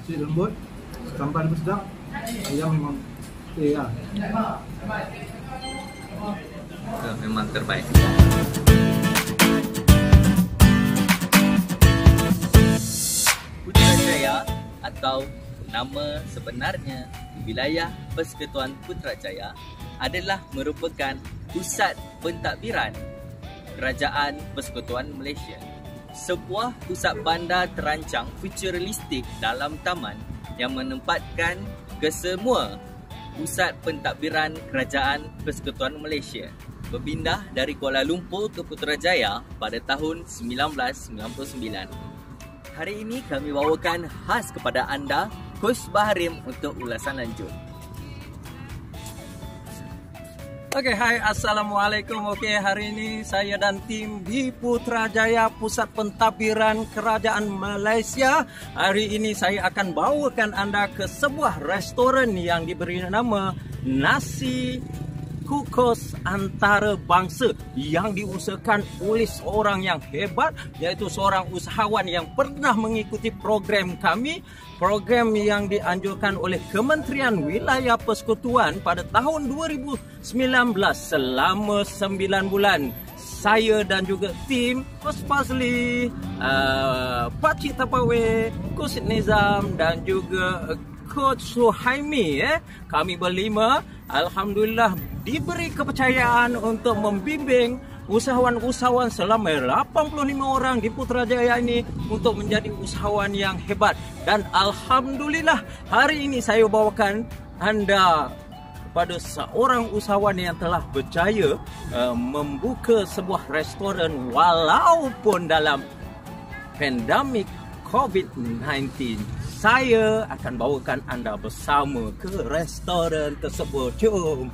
Nasi lembut, sambal sedap, ayam memang lah. Memang terbaik. Putrajaya atau nama sebenarnya Wilayah Persekutuan Putrajaya adalah merupakan pusat pentadbiran Kerajaan Persekutuan Malaysia. Sebuah pusat bandar terancang futuristik dalam taman yang menempatkan kesemua pusat pentadbiran Kerajaan Persekutuan Malaysia. Berpindah dari Kuala Lumpur ke Putrajaya pada tahun 1999. Hari ini kami bawakan khas kepada anda Coach Baharim untuk ulasan lanjut. Okey, hai, Assalamualaikum. Okey, hari ini saya dan tim di Putrajaya Pusat Pentadbiran Kerajaan Malaysia. Hari ini saya akan bawakan anda ke sebuah restoran yang diberi nama Nasi Kukus Antarabangsa yang diusahakan oleh seorang yang hebat, iaitu seorang usahawan yang pernah mengikuti program kami, program yang dianjurkan oleh Kementerian Wilayah Persekutuan pada tahun 2019 selama 9 bulan. Saya dan juga tim Coach Fazli, Pakcik Tapawe, Coach Nizam dan juga Coach Suhaimi, kami berlima alhamdulillah diberi kepercayaan untuk membimbing usahawan-usahawan selama 85 orang di Putrajaya ini untuk menjadi usahawan yang hebat. Dan alhamdulillah hari ini saya bawakan anda kepada seorang usahawan yang telah berjaya membuka sebuah restoran walaupun dalam pandemik COVID-19. Saya akan bawakan anda bersama ke restoran tersebut. Jom!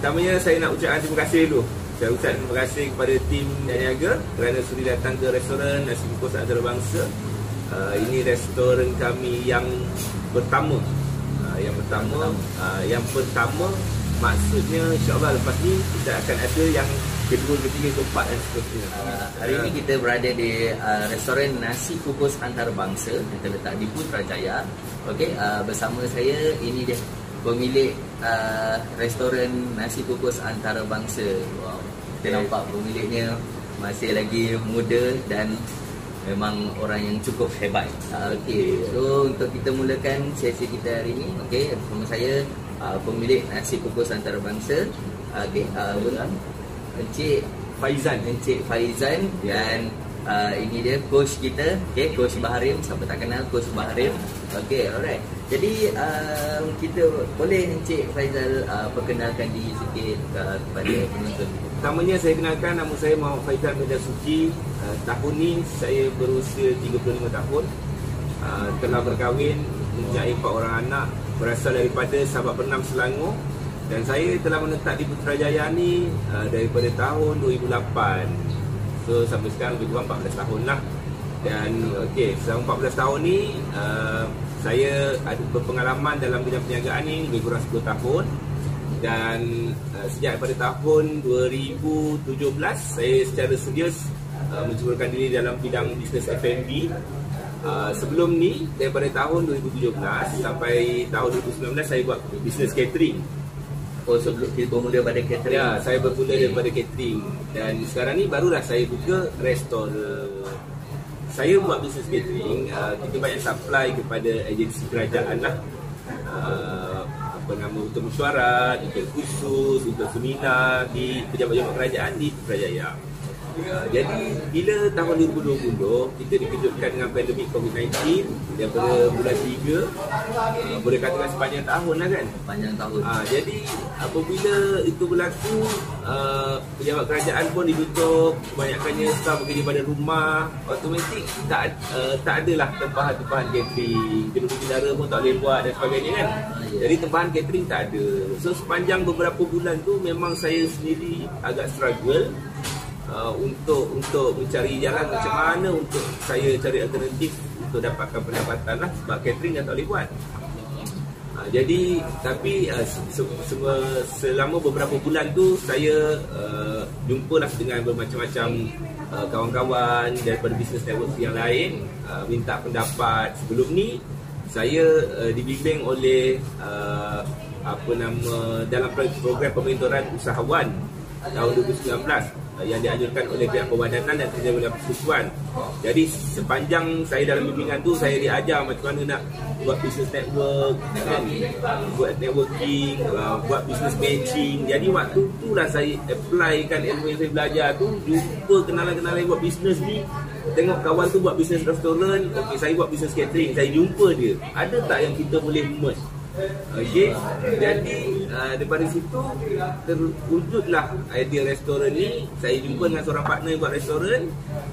Pertamanya saya nak ucapkan terima kasih dulu. Saya ucapkan terima kasih kepada tim yang niaga kerana sudi datang ke restoran Nasi Kukus Antarabangsa. Ini restoran kami yang pertama. Yang pertama maksudnya insya-Allah lepas ni kita akan ada yang kedua, ketiga, keempat dan seterusnya. Hari ini kita berada di restoran Nasi Kukus Antarabangsa yang terletak di Putrajaya. Okey, bersama saya ini dia pemilik restoran Nasi Kukus Antarabangsa. Wow, kita nampak pemiliknya masih lagi muda dan memang orang yang cukup hebat. Okey, so untuk kita mulakan sesi kita hari ini, okey, bersama saya pemilik Nasi Kukus Antarabangsa, okey, Encik Faizan dan ini dia coach kita, okey, Coach Baharim. Siapa tak kenal Coach Baharim? Okey, alright. Jadi kita boleh Encik Faizal perkenalkan diri sikit kepada penonton. Pertamanya saya kenalkan, nama saya Muhammad Faizal Medan Suci. Tahun ni saya berusia 35 tahun. Telah berkahwin, mempunyai 4 orang anak, berasal daripada Sabak Bernam, Selangor. Dan saya telah menetap di Putrajaya ni daripada tahun 2008. So sampai sekarang lebih kurang 14 tahun lah. Dan okey, selama 14 tahun ni saya ada berpengalaman dalam bidang perniagaan ni lebih kurang 10 tahun. Dan sejak pada tahun 2017 saya secara serius menceburkan diri dalam bidang bisnes F&B. Sebelum ni daripada tahun 2017 sampai tahun 2019 saya buat bisnes catering. Oh, sebelum kita bermula pada catering? Ya, saya bermula daripada catering. Dan sekarang ni barulah saya buka restoran. Saya buat bisnes catering, kita banyak supply kepada agensi kerajaan lah. Untuk mesyuarat, untuk khusus, untuk seminar di pejabat-pejabat kerajaan di Putrajaya. Jadi bila tahun 2020 kita dikejutkan dengan pandemik COVID-19 daripada bulan 3, boleh katakan sepanjang tahun lah kan. Panjang tahun. Jadi apabila itu berlaku, pejabat kerajaan pun ditutup, kebanyakannya staf bekerja pada rumah, automatik tak adalah tempahan-tempahan catering, gedung udara pun tak boleh buat dan sebagainya kan. Jadi tempahan catering tak ada. So sepanjang beberapa bulan tu memang saya sendiri agak struggle untuk mencari jalan macam mana untuk saya cari alternatif untuk dapatkan pendapatan lah, sebab catering dah tak boleh buat. Jadi tapi selama beberapa bulan tu saya jumpalah dengan bermacam-macam kawan-kawan daripada business network yang lain, minta pendapat. Sebelum ni saya dibimbing oleh dalam program pembentoran usahawan tahun 2019 yang dianjurkan oleh pihak Perwadanan dan Kerjasama Persekutuan. Jadi sepanjang saya dalam bimbingan tu, saya diajar macam mana nak buat business network, buat networking, buat business matching. Jadi waktu tu lah saya applykan ilmu yang saya belajar tu, jumpa kenalan-kenalan buat business ni. Tengok kawan tu buat business restoran, okey saya buat business catering, saya jumpa dia. Ada tak yang kita boleh merge? Okey, jadi daripada situ terwujudlah idea restoran ni. Saya jumpa dengan seorang partner yang buat restoran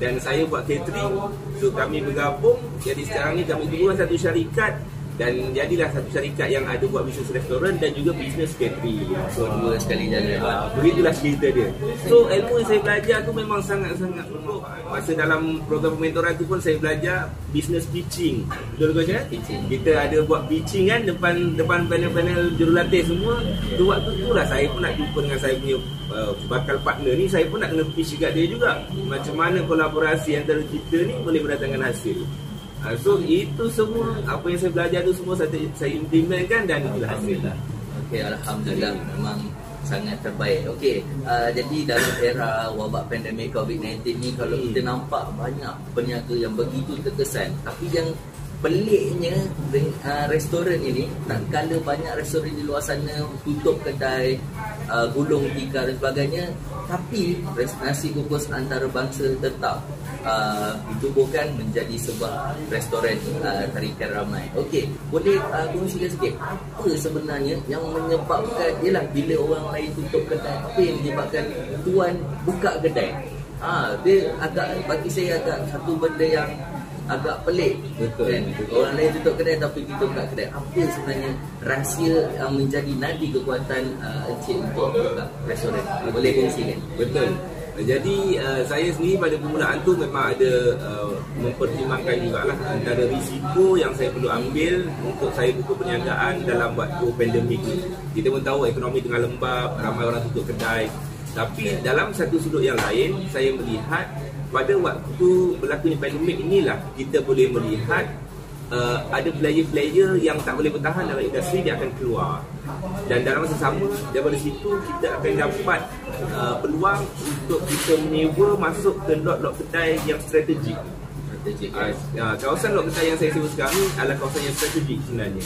dan saya buat catering. So kami bergabung. Jadi sekarang ni kami dua satu syarikat dan jadilah satu syarikat yang ada buat bisnes restoran dan juga bisnes catering. So dua sekali jalan. Begitulah cerita dia. So ilmu yang saya belajar tu memang sangat-sangat perlu. Masa dalam program pementoran tu pun saya belajar business pitching. Betul ke macam? Pitching. Kita ada buat pitching kan depan panel-panel jurulatih semua. Tu waktu tu lah saya pun nak jumpa dengan saya punya bakal partner ni. Saya pun nak kena pitch juga dia juga. Macam mana kolaborasi antara kita ni boleh mendatangkan hasil. So itu semua apa yang saya belajar tu semua saya implementkan dan itulah hasilnya. Okey, alhamdulillah memang sangat terbaik. Okey, jadi dalam era wabak pandemik COVID-19 ni, kalau kita nampak banyak peniaga yang begitu terkesan, tapi yang peliknya restoran ini, tak kala banyak restoran di luar sana tutup kedai, gulung tikar dan sebagainya, tapi nasi kukus antarabangsa tetap ditubuhkan menjadi sebuah restoran tarikan ramai. Okey, boleh kongsikan sikit apa sebenarnya yang menyebabkan, ialah bila orang lain tutup kedai, apa yang menyebabkan tuan buka kedai? Dia agak, bagi saya agak satu benda yang agak pelik. Betul, kan? betul. Orang lain tutup kedai tapi kita buka kedai. Apa sebenarnya rahsia yang menjadi nadi kekuatan Encik untuk buka restoran? Boleh kongsikan? Betul. Jadi saya sendiri pada permulaan tu memang ada mempertimbangkan jugalah antara risiko yang saya perlu ambil untuk saya buka perniagaan dalam waktu pandemik ni. Kita pun tahu ekonomi tengah lembab, ramai orang tutup kedai. Tapi dalam satu sudut yang lain, saya melihat pada waktu berlakunya pandemik inilah kita boleh melihat ada player-player yang tak boleh bertahan dalam industri, dia akan keluar. Dan dalam masa sama, daripada situ kita akan dapat peluang untuk kita menyewa masuk ke lot-lot kedai yang strategik. Kawasan lot kedai yang saya sewa sekarang ni adalah kawasan yang strategik sebenarnya.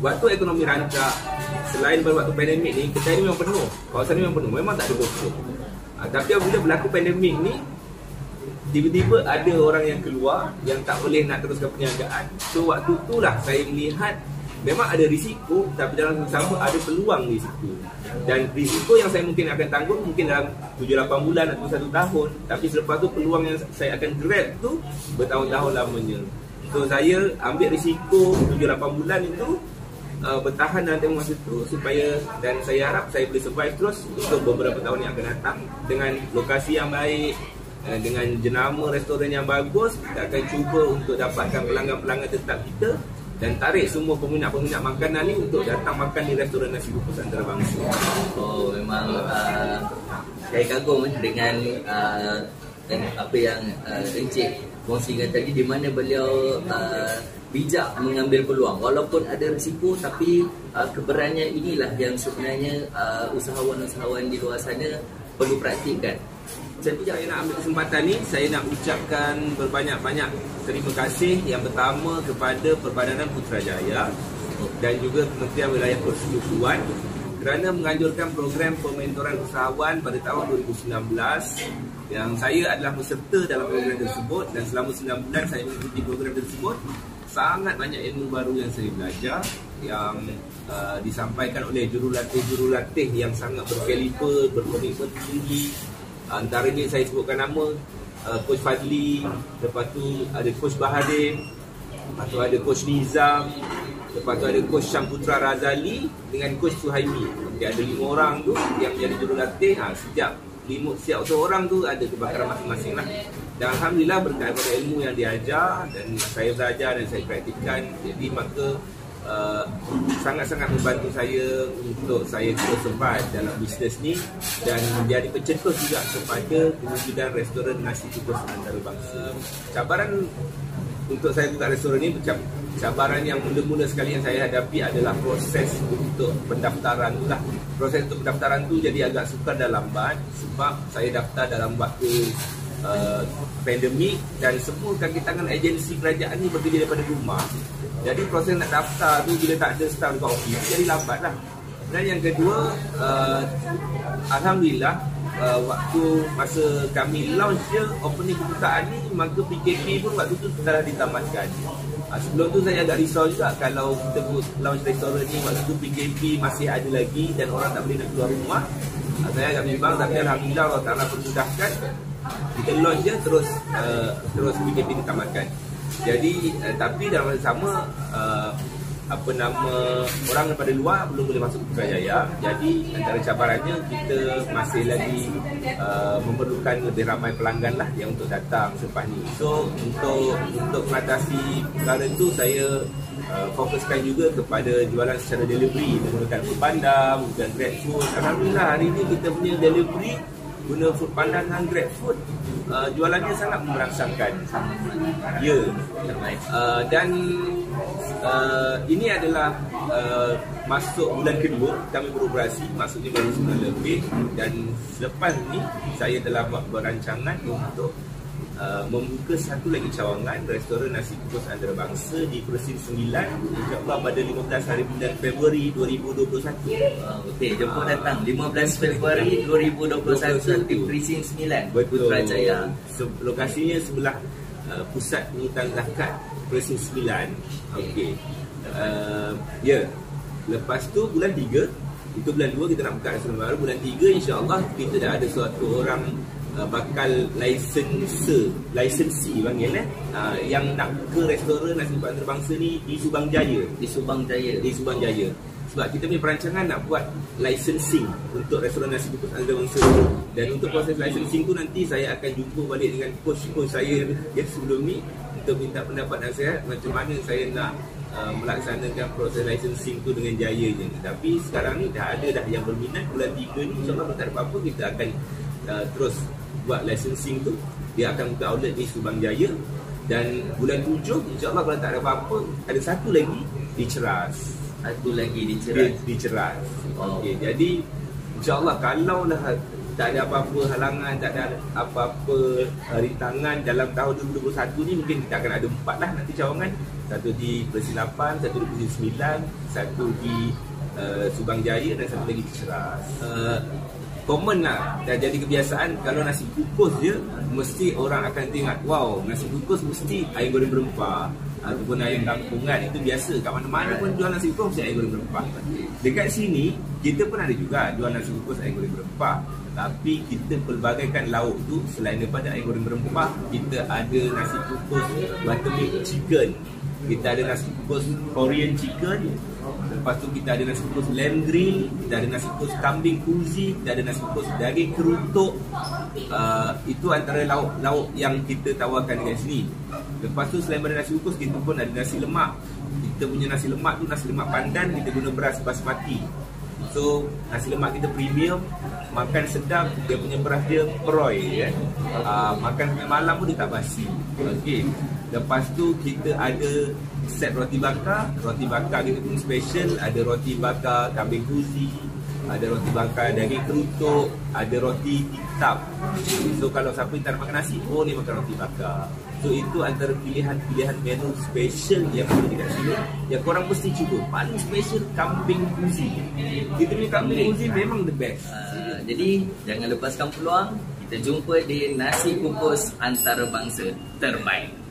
Waktu ekonomi rancak, selain pada waktu pandemik ni, kedai ni memang penuh. Kawasan ni memang penuh, memang tak ada kosong. Tapi apabila berlaku pandemik ni, tiba-tiba ada orang yang keluar yang tak boleh nak teruskan perniagaan. So waktu itulah saya melihat memang ada risiko, tapi dalam sama ada peluang di situ. Dan risiko yang saya mungkin akan tanggung mungkin dalam 7-8 bulan atau 1 tahun. Tapi selepas tu peluang yang saya akan grab tu bertahun-tahun lamanya. So saya ambil risiko 7-8 bulan itu, bertahan dalam tempoh masa itu supaya, dan saya harap saya boleh survive terus untuk beberapa tahun yang akan datang dengan lokasi yang baik, dengan jenama restoran yang bagus. Kita akan cuba untuk dapatkan pelanggan-pelanggan tetap kita dan tarik semua peminat-peminat makanan ni untuk datang makan di restoran nasi kukus antarabangsa. Oh, memang saya kagum dengan apa yang Encik kongsikan tadi, di mana beliau bijak mengambil peluang walaupun ada risiko, tapi keberanian inilah yang sebenarnya usahawan-usahawan di luar sana perlu praktikkan. Saya nak ambil kesempatan ni, saya nak ucapkan berbanyak-banyak terima kasih yang pertama kepada Perbadanan Putrajaya dan juga Kementerian Wilayah Persekutuan kerana menganjurkan program pementoran usahawan pada tahun 2019 yang saya adalah peserta dalam program tersebut, dan selama 9 bulan saya mengikuti program tersebut. Sangat banyak ilmu baru yang saya belajar, yang disampaikan oleh jurulatih yang sangat berkaliber, berkomitmen tinggi. Antaranya saya sebutkan nama Coach Fadli, lepas tu ada Coach Bahadir, lepas tu ada Coach Nizam, lepas tu ada Coach Syamputra Razali dengan Coach Suhaimi. Okay, ada 5 orang tu yang menjadi jurulatih. Setiap seorang tu ada kebakaran masing-masing lah. Dan Alhamdulillah berkat pada ilmu yang diajar dan saya belajar dan saya praktikkan, jadi maka sangat-sangat membantu saya untuk saya terus sempat dalam bisnes ni dan menjadi pencetus juga kepada kewujudan restoran nasi kukus antarabangsa. Cabaran untuk saya buka restoran ni, cabaran yang mula-mula sekali yang saya hadapi adalah proses untuk pendaftaran tu lah. Proses untuk pendaftaran tu jadi agak sukar dan lambat sebab saya daftar dalam waktu pandemik dan semua kaki tangan agensi kerajaan ni bekerja daripada rumah. Jadi proses nak daftar tu bila tak ada staff dekat office jadi lambat lah. Dan yang kedua, Alhamdulillah waktu masa kami launch je opening pembukaan ni, maka PKP pun waktu tu telah ditamatkan. Sebelum tu saya agak risau juga kalau kita launch restoran ni waktu tu PKP masih ada lagi dan orang tak boleh nak keluar rumah. Saya agak bimbang, tapi Alhamdulillah Allah Ta'ala permudahkan. Kita launch je terus PKP ditamatkan. Jadi tapi dalam masa sama orang daripada luar belum boleh masuk ke Putrajaya. Jadi antara cabarannya kita masih lagi memerlukan lebih ramai pelanggan lah yang untuk datang selepas ni. So untuk mengatasi perkara itu saya fokuskan juga kepada jualan secara delivery menggunakan Foodpanda, menggunakan GrabFood. Alhamdulillah hari ini kita punya delivery guna Foodpanda dan GrabFood, jualannya sangat merangsangkan. Ya. Dan ini adalah masuk bulan kedua kami beroperasi, maksudnya baru sebulan lebih, dan selepas ni saya telah buat berancangan untuk membuka satu lagi cawangan restoran nasi kukus antarabangsa di Precinct 9 insyaAllah pada 15 hari bulan Februari 2021. Okey, jemput datang 15 Februari 2021 di Precinct 9 Putrajaya. Lokasinya sebelah pusat pengurutan zakat Precinct 9. Okey. Ya. Lepas tu bulan 3, itu bulan 2 kita nak buka restoran baru. Bulan 3 insyaAllah kita dah ada suatu orang bakal licensee panggil yang nak buka restoran nasi kukus antarabangsa ni di Subang Jaya. Sebab kita punya perancangan nak buat licensing untuk restoran nasi kukus antarabangsa. Dan untuk proses licensing tu nanti saya akan jumpa balik dengan coach saya yang sebelum ni untuk minta pendapat nasihat macam mana saya nak melaksanakan proses licensing tu dengan jaya je. Tapi sekarang ni dah ada yang berminat. Bulan 3 ni insyaAllah tak ada apa-apa kita akan terus buat licensing tu. Dia akan buka outlet di Subang Jaya. Dan bulan 7 insyaAllah kalau tak ada apa-apa, ada satu lagi di Ceras. Di Ceras. Okey, jadi insyaAllah kalau lah tak ada apa-apa halangan, tak ada apa-apa rintangan dalam tahun 2021 ni, mungkin kita akan ada 4 lah nanti cawangan. Satu di Precinct 8, satu di Precinct 9, satu di Subang Jaya dan satu lagi di Ceras. Common lah, dah jadi kebiasaan kalau nasi kukus je mesti orang akan tengok, wow, nasi kukus mesti air goreng berempah ataupun ayam kampungan. Itu biasa, kat mana-mana pun jual nasi kukus mesti air goreng berempah. Dekat sini kita pun ada juga jual nasi kukus air goreng berempah, tapi kita pelbagaikan lauk tu. Selain daripada air goreng berempah, kita ada nasi kukus buttermilk chicken, kita ada nasi kukus Korean chicken, lepas tu kita ada nasi kukus lamb grill, kita ada nasi kukus kambing kuzi, kita ada nasi kukus daging kerutuk. Itu antara lauk-lauk yang kita tawarkan dekat sini. Lepas tu selain daripada nasi kukus, kita pun ada nasi lemak. Kita punya nasi lemak tu nasi lemak pandan, kita guna beras basmati. So nasi lemak kita premium, makan sedap, dia punya beras dia peroy makan sampai malam pun dia tak basi. Okey. Lepas tu kita ada set roti bakar. Roti bakar kita pun special. Ada roti bakar kambing kuzi, ada roti bakar daging kerutuk, ada roti hitam. So kalau siapa tak nak makan nasi, ni makan roti bakar. So itu antara pilihan-pilihan menu special yang ada dekat sini yang korang mesti cuba. Paling special kambing uzi. Kita punya kambing uzi memang the best. Jadi jangan lepaskan peluang. Kita jumpa di nasi kukus antarabangsa terbaik.